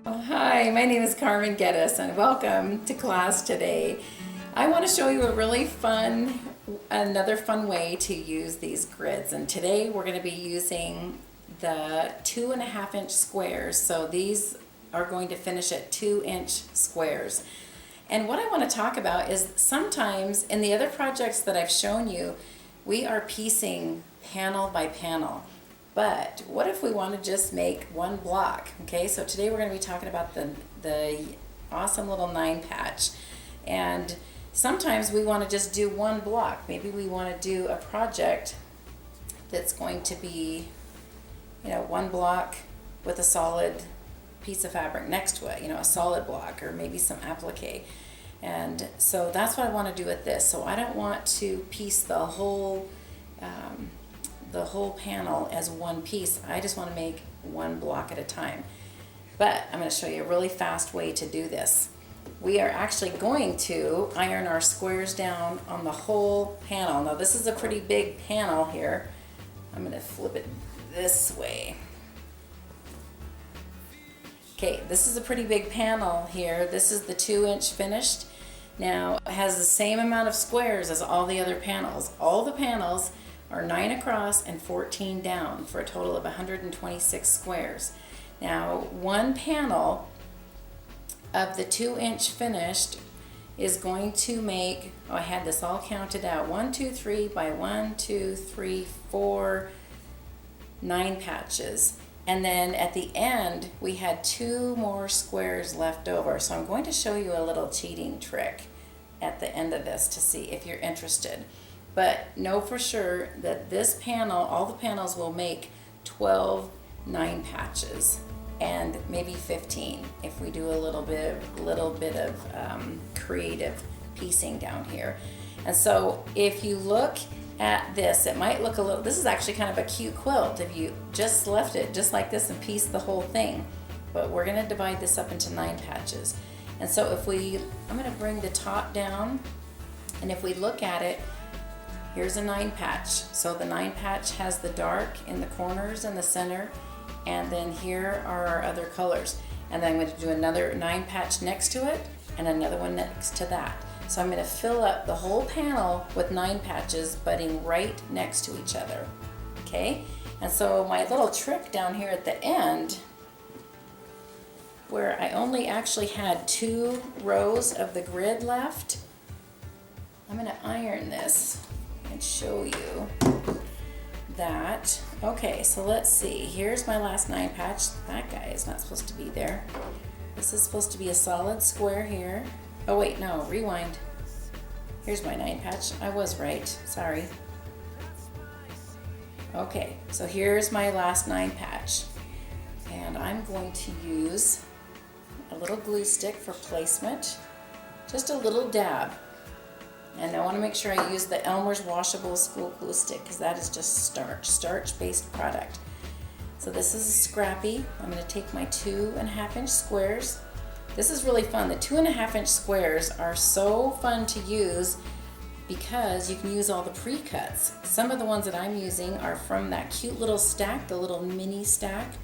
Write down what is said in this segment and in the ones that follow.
Hi, my name is Carmen Geddes and welcome to class today. I want to show you another fun way to use these grids, and today we're going to be using the 2.5-inch squares. So these are going to finish at 2-inch squares. And what I want to talk about is sometimes in the other projects that I've shown you, we are piecing panel by panel. But what if we want to just make one block? Okay, so today we're going to be talking about the awesome little 9 patch. And sometimes we want to just do one block. Maybe we want to do a project that's going to be, one block with a solid piece of fabric next to it, a solid block, or maybe some applique. And so that's what I want to do with this. So I don't want to piece the whole panel as one piece. I just want to make one block at a time. But I'm going to show you a really fast way to do this. We are actually going to iron our squares down on the whole panel. Now this is a pretty big panel here. I'm going to flip it this way. Okay, this is a pretty big panel here. This is the 2-inch finished. Now it has the same amount of squares as all the other panels. All the panels are 9 across and 14 down for a total of 126 squares. Now one panel of the 2-inch finished is going to make, I had this all counted out, 1, 2, 3 by 1, 2, 3, 4, 9 patches. And then at the end we had 2 more squares left over. So I'm going to show you a little cheating trick at the end of this to see if you're interested. But know for sure that this panel, all the panels will make 12 9 patches and maybe 15 if we do a little bit of creative piecing down here. And so if you look at this, it might look a little, this is actually kind of a cute quilt if you just left it just like this and pieced the whole thing. But we're going to divide this up into 9 patches. And so if I'm going to bring the top down, and if we look at it, here's a 9 patch. So the 9 patch has the dark in the corners and the center, and then here are our other colors. And then I'm going to do another 9 patch next to it and another one next to that. So I'm going to fill up the whole panel with 9 patches butting right next to each other. Okay? And so my little trick down here at the end, where I only actually had 2 rows of the grid left, I'm going to iron this and show you that. Okay, so let's see. Here's my last 9 patch. That guy is not supposed to be there. This is supposed to be a solid square here. Oh wait, no, rewind. Here's my 9 patch. I was right, sorry. Okay, so here's my last 9 patch. And I'm going to use a little glue stick for placement. Just a little dab. And I want to make sure I use the Elmer's washable school glue stick because that is just starch-based product. So this is scrappy. I'm going to take my 2.5-inch squares. This is really fun. The 2.5-inch squares are so fun to use because you can use all the pre-cuts. Some of the ones that I'm using are from that cute little stack, the little mini stack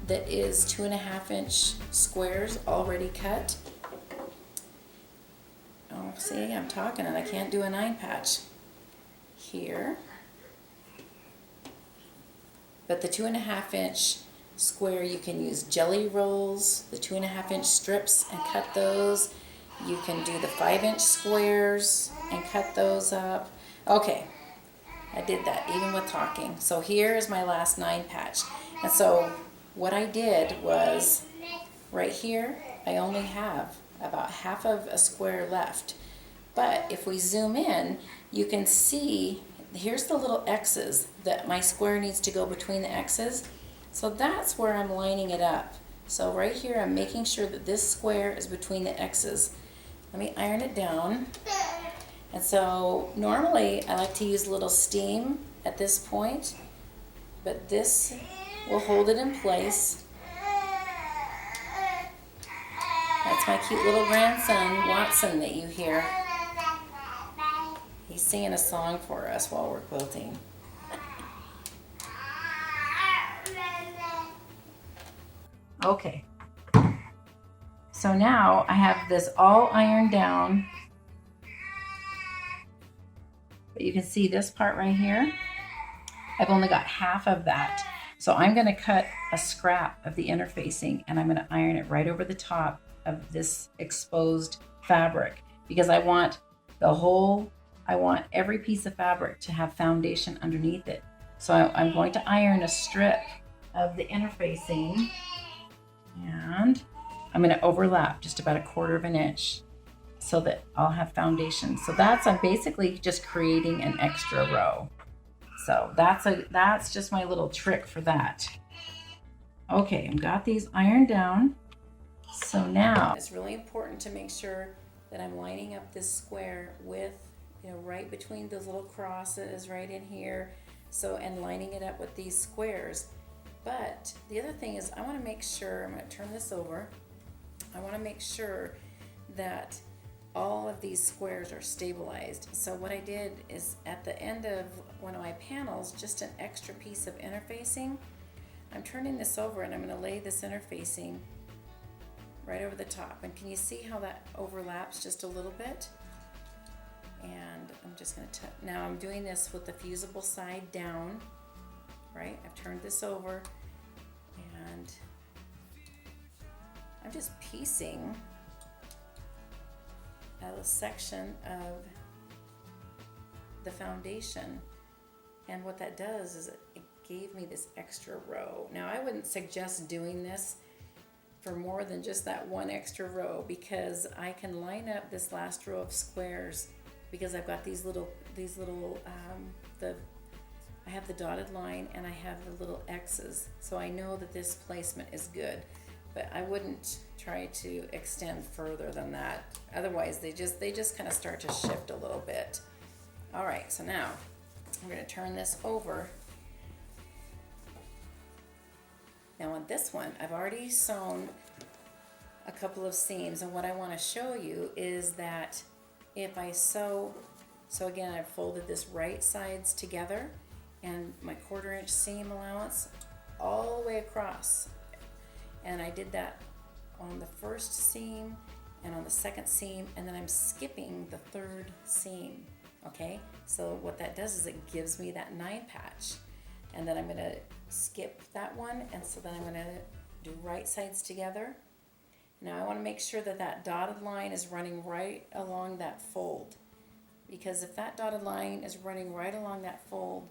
that is 2.5-inch squares already cut. Oh, see, I'm talking and I can't do a 9 patch here. But the 2.5-inch square, you can use jelly rolls, the 2.5-inch strips and cut those. You can do the 5-inch squares and cut those up. Okay, I did that even with talking. So here is my last 9 patch. And so what I did was right here, I only have about half of a square left. But if we zoom in, you can see here's the little X's that my square needs to go between the X's. So that's where I'm lining it up. So right here I'm making sure that this square is between the X's. Let me iron it down. And so normally I like to use a little steam at this point, but this will hold it in place. That's my cute little grandson, Watson, that you hear. He's singing a song for us while we're quilting. Okay, So now I have this all ironed down. But you can see this part right here. I've only got half of that. So I'm gonna cut a scrap of the interfacing and I'm gonna iron it right over the top of this exposed fabric because I want every piece of fabric to have foundation underneath it. So I'm going to iron a strip of the interfacing and I'm gonna overlap just about 1/4 inch so that I'll have foundation. So I'm basically just creating an extra row. So that's just my little trick for that. Okay, I've got these ironed down. So now it's really important to make sure that I'm lining up this square with, right between those little crosses right in here. So, and lining it up with these squares. But the other thing is I want to make sure, I'm going to turn this over. I want to make sure that all of these squares are stabilized. So what I did is at the end of one of my panels, just an extra piece of interfacing. I'm turning this over and I'm going to lay this interfacing right over the top. And can you see how that overlaps just a little bit? And I'm just going to, now I'm doing this with the fusible side down, right? I've turned this over and I'm just piecing a section of the foundation, and what that does is it gave me this extra row. Now I wouldn't suggest doing this for more than just that one extra row because I can line up this last row of squares because I've got these little I have the dotted line and I have the little X's, so I know that this placement is good. But I wouldn't try to extend further than that. Otherwise, they just kind of start to shift a little bit. All right, so now I'm going to turn this over. Now on this one, I've already sewn a couple of seams, and what I want to show you is that if I sew, so again, I've folded this right sides together and my 1/4 inch seam allowance all the way across. And I did that on the first seam and on the second seam, and then I'm skipping the 3rd seam, okay? So what that does is it gives me that 9 patch. And then I'm gonna skip that one, and so then I'm gonna do right sides together. Now I wanna make sure that that dotted line is running right along that fold, because if that dotted line is running right along that fold,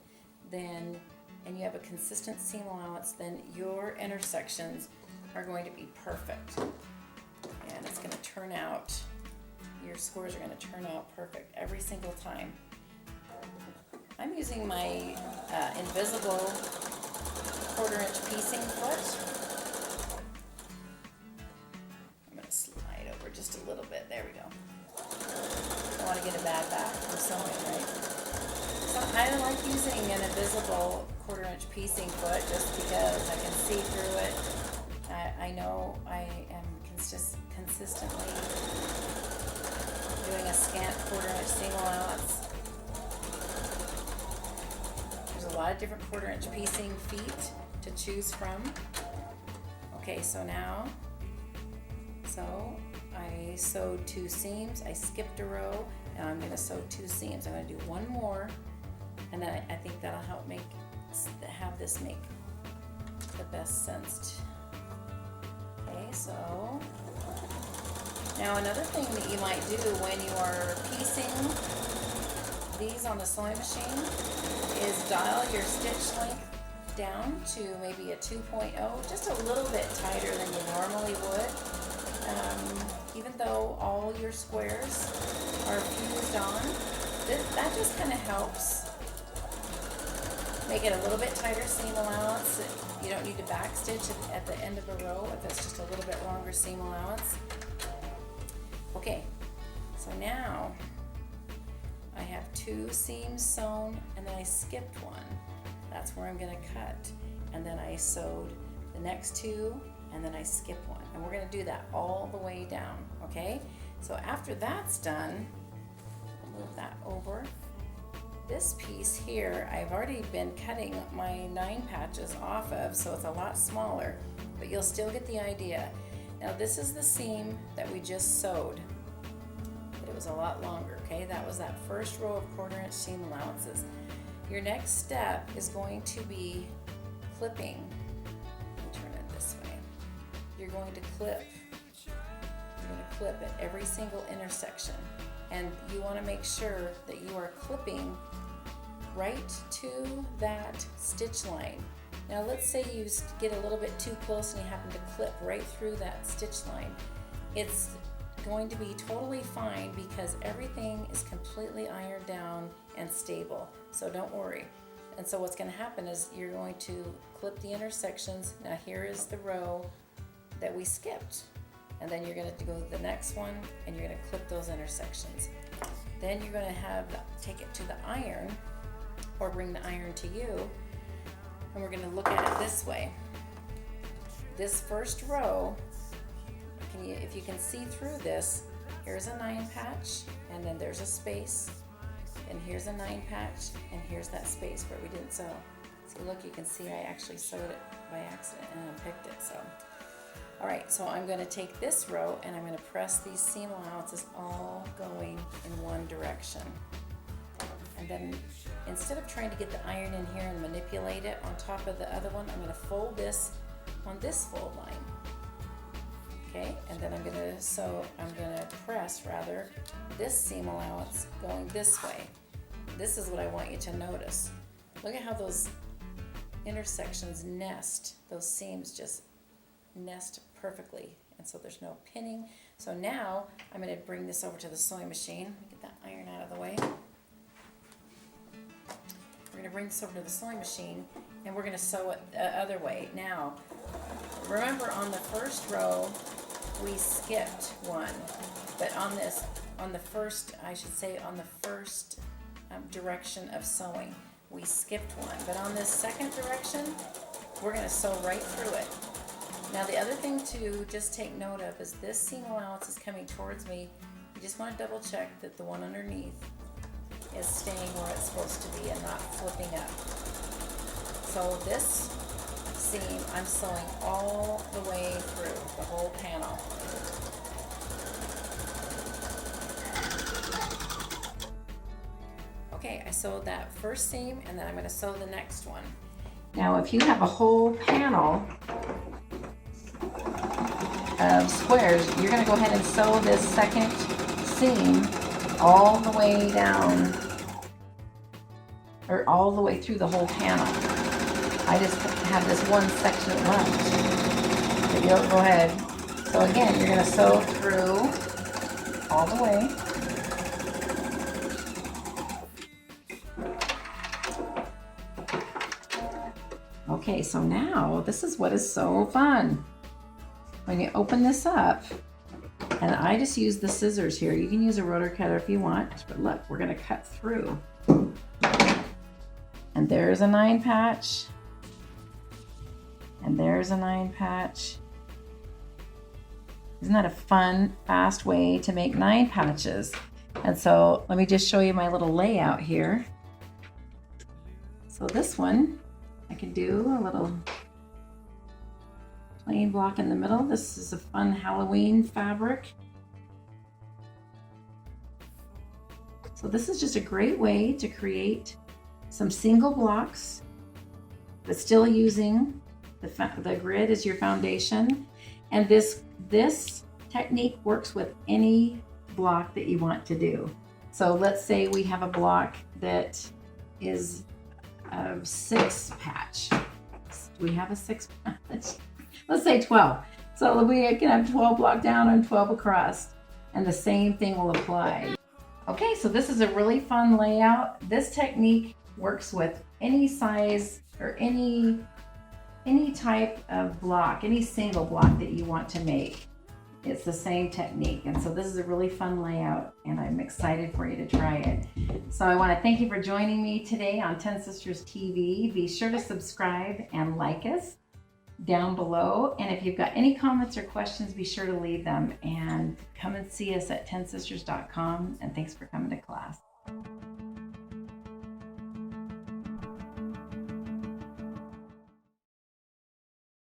then, and you have a consistent seam allowance, then your intersections are going to be perfect. And it's going to turn out, your squares are going to turn out perfect every single time. I'm using my invisible 1/4 inch piecing foot. I'm going to slide over just a little bit. There we go. I want to get a bad back from sewing, right? So I like using an invisible 1/4 inch piecing foot just because I can see through it. I know I am consistently doing a scant 1/4 inch seam allowance. There's a lot of different 1/4 inch piecing feet to choose from. Okay, so now, I sewed 2 seams, I skipped a row, and I'm going to sew 2 seams. I'm going to do one more, and then I think that'll help have this make the best sense. Okay, so now another thing that you might do when you are piecing these on the sewing machine is dial your stitch length down to maybe a 2.0, just a little bit tighter than you normally would. Even though all your squares are fused on, that just kind of helps make it a little bit tighter seam allowance. You don't need to back stitch at the end of a row if it's just a little bit longer seam allowance. Okay, so now I have 2 seams sewn and then I skipped one. That's where I'm going to cut. And then I sewed the next 2 and then I skipped one. And we're going to do that all the way down, okay? So after that's done, I'll move that over. This piece here, I've already been cutting my 9 patches off of, so it's a lot smaller, but you'll still get the idea. Now this is the seam that we just sewed. It was a lot longer, okay? That was that first row of 1/4 inch seam allowances. Your next step is going to be clipping. Let me turn it this way. You're going to clip. You're going to clip at every single intersection. And you want to make sure that you are clipping right to that stitch line. Now let's say you get a little bit too close and you happen to clip right through that stitch line. It's going to be totally fine because everything is completely ironed down and stable, so don't worry. And so what's going to happen is you're going to clip the intersections. Now here is the row that we skipped, and then you're going to go to the next one and you're going to clip those intersections. Then you're going to take it to the iron, or bring the iron to you, and we're going to look at it this way. This first row, if you can see through this, here's a 9 patch, and then there's a space, and here's a 9 patch, and here's that space where we didn't sew. So look, you can see I actually sewed it by accident and unpicked it. So, all right, so I'm going to take this row and I'm going to press these seam allowances all going in one direction. And then instead of trying to get the iron in here and manipulate it on top of the other one, I'm going to fold this on this fold line. Okay, and then I'm going to press this seam allowance going this way. This is what I want you to notice. Look at how those intersections nest. Those seams just nest perfectly, and so there's no pinning. So now I'm going to bring this over to the sewing machine. Get that iron out of the way. We're going to bring this over to the sewing machine, and we're going to sew it the other way. Now, remember on the first row, we skipped one, but on the first direction of sewing, we skipped one. But on this second direction, we're going to sew right through it. Now the other thing to just take note of is this seam allowance is coming towards me. You just want to double check that the one underneath is staying where it's supposed to be and not flipping up. So this seam I'm sewing all the way through the whole panel. Okay, I sewed that first seam, and then I'm going to sew the next one. Now if you have a whole panel of squares, you're going to go ahead and sew this second seam all the way down, or all the way through the whole panel. I just have this one section left. So you'll go ahead. So again, you're going to sew through all the way. Okay, so now this is what is so fun. When you open this up, and I just use the scissors here. You can use a rotor cutter if you want, but look, we're going to cut through. And there's a 9 patch. And there's a 9 patch. Isn't that a fun, fast way to make 9 patches? And so let me just show you my little layout here. So this one, I can do a little plain block in the middle. This is a fun Halloween fabric. So this is just a great way to create some single blocks, but still using the grid as your foundation. And this technique works with any block that you want to do. So let's say we have a block that is a 6 patch. Do we have a 6 patch? Let's say 12. So we can have 12 block down and 12 across, and the same thing will apply. Okay, so this is a really fun layout. This technique works with any size or any type of block, any single block that you want to make. It's the same technique. And so this is a really fun layout, and I'm excited for you to try it. So I want to thank you for joining me today on Ten Sisters TV. Be sure to subscribe and like us down below. And if you've got any comments or questions, be sure to leave them, and come and see us at tensisters.com. And thanks for coming to class.